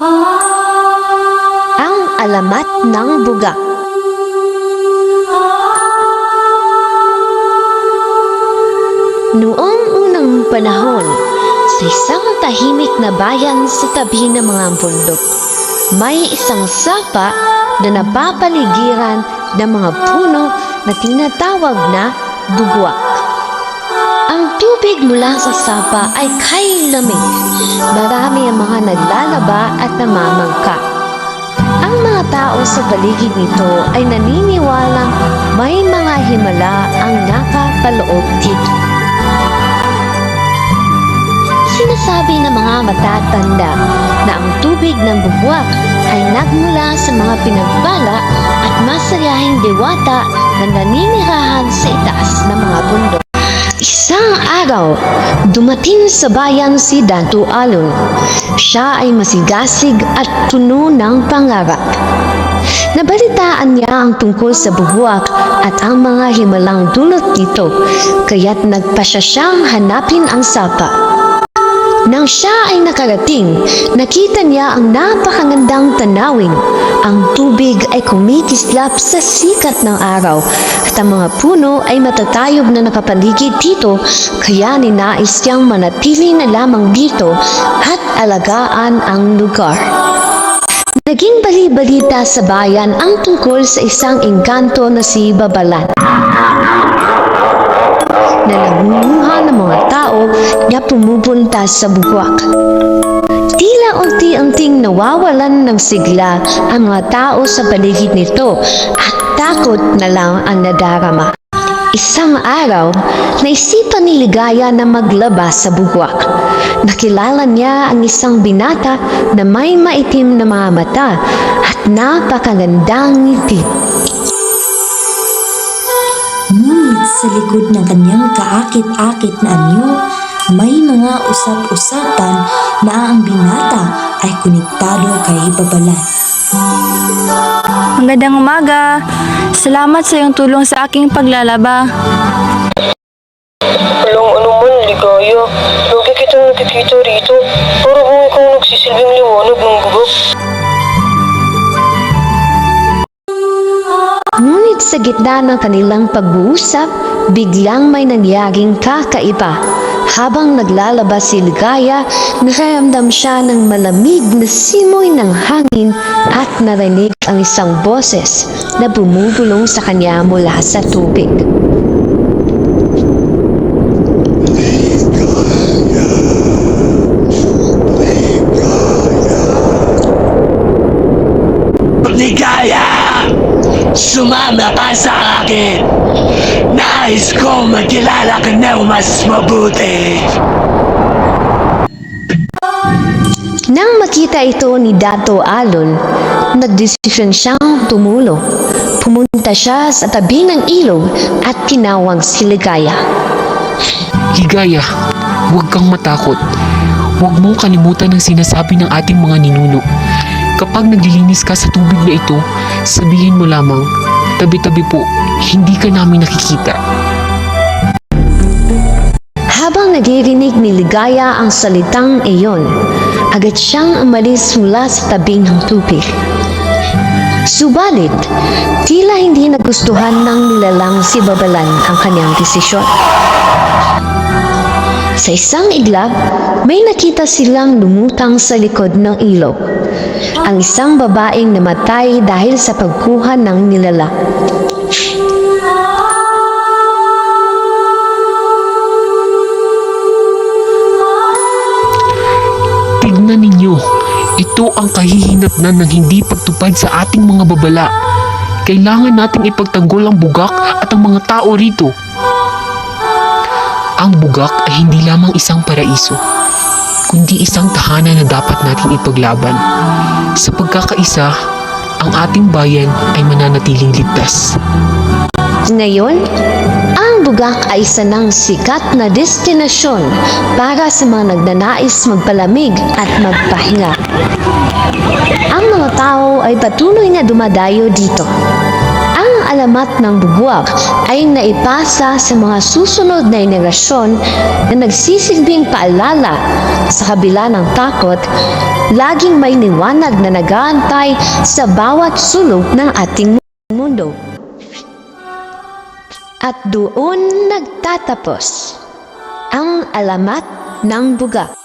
Ang alamat ng bugak. Noong unang panahon, sa isang tahimik na bayan sa tabi ng mga bundok, may isang sapa na napapaligiran ng mga puno na tinatawag na dugwak. Ang tubig mula sa sapa ay kailamig. Marami ang mga naglalaba at namamangka. Ang mga tao sa paligid nito ay naniniwalang may mga himala ang nakapaloob dito. Sinasabi ng mga matatanda na ang tubig ng bugwak ay nagmula sa mga pinagbala at masayahing diwata na naninirahan sa itaas ng mga bundok. Isang araw, dumating sa bayan si Dato' Alon. Siya ay masigasig at puno ng pangarap. Nabalitaan niya ang tungkol sa bugwak at ang mga himalang dulot nito, kaya't nagpasya siyang hanapin ang sapa. Nang siya ay nakarating, nakita niya ang napakagandang tanawin. Ang tubig ay kumikislap sa sikat ng araw at ang mga puno ay matatayob na nakapaligid dito, kaya ninais niyang manatili na lamang dito at alagaan ang lugar. Naging bali-balita sa bayan ang tungkol sa isang engkanto na si Babalan, na nangunguha ng mga tao na pumupunta sa bugwak. Tila unti-unting nawawalan ng sigla ang mga tao sa paligid nito at takot na lang ang nadarama. Isang araw, naisipan ni Ligaya na maglaba sa bugwak. Nakilala niya ang isang binata na may maitim na mga mata at napakagandang ngiti. Ngunit sa likod ng kanyang kaakit-akit na anyo, may mga usap-usapan na ang binata ay konektado kay Babalan. Magandang umaga! Salamat sa iyong tulong sa aking paglalaba. Walang anuman, Ligaya. Lagi kitang nakikita rito. Para kung ikaw nagsisilbing liwanag ng bugak. Ngunit sa gitna ng kanilang pag-uusap, biglang may nangyaring kakaiba. Habang naglalaba si Ligaya, nakaramdam siya ng malamig na simoy ng hangin at narinig ang isang boses na bumubulong sa kanya mula sa tubig. Ligaya! Sumama ka sa akin! Nais ko magkilala ka ng mas mabuti! Nang makita ito ni Dato' Alon, nagdesisyon siyang tumulong. Pumunta siya sa tabi ng ilog at tinawag si Ligaya. Ligaya, huwag kang matakot. Huwag mong kalimutan ang sinasabi ng ating mga ninuno. Kapag naglilinis ka sa tubig na ito, sabihin mo lamang, tabi-tabi po, hindi ka namin nakikita. Habang naririnig ni Ligaya ang salitang iyon, agad siyang umalis mula sa tabi ng tubig. Subalit, tila hindi nagustuhan ng nilalang si Babalan ang kanyang desisyon. Sa isang iglap, may nakita silang lumutang sa likod ng ilog. Ang isang babaeng namatay dahil sa pagkuha ng nilalang. Tignan ninyo, ito ang kahihinatnan ng hindi pagtupad sa ating mga babala. Kailangan nating ipagtanggol ang bugak at ang mga tao rito. Ang bugak ay hindi lamang isang paraiso, kundi isang tahanan na dapat nating ipaglaban. Sa pagkakaisa, ang ating bayan ay mananatiling ligtas. Ngayon, ang bugak ay isa ng sikat na destinasyon para sa mga nagnanais magpalamig at magpahinga. Ang mga tao ay patuloy na dumadayo dito. Ang alamat ng bugwak ay naipasa sa mga susunod na henerasyon na nagsisilbing paalala sa kabila ng takot, laging may liwanag na nag-aantay sa bawat sulok ng ating mundo. At doon nagtatapos ang alamat ng bugak.